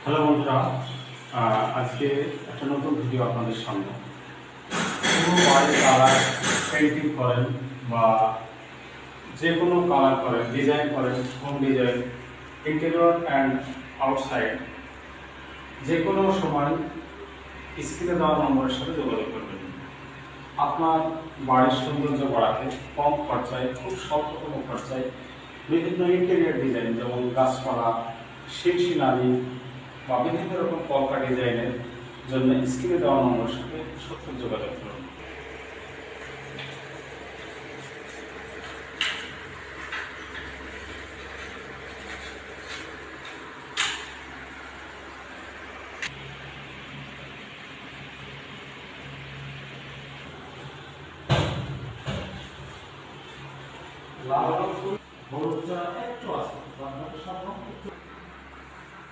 Hello বন্ধুরা, আজকে একটা নতুন ভিডিও আপনাদের সামনে। পুরো বাড়ির কালার পেন্টিং করেন বা যে কোনো কালার করেন, ডিজাইন করেন, home design, interior and outside, যে কোনো সময় স্ক্রিনে দেওয়া নম্বরের সাথে যোগাযোগ করবেন। আপনার বাড়ির সৌন্দর্য বাড়াতে কম খরচায়, খুব স্বল্পতম খরচায় বিভিন্ন ইন্টেরিয়র ডিজাইন যেমন গাছপালা, সিনারি বা বিভিন্ন রকম কলকা ডিজাইনের জন্য স্ক্রিনে দেওয়া নম্বরের সাথে সত্য যোগাযোগ করুন। লাল রঙ হলুদ একটু আছে,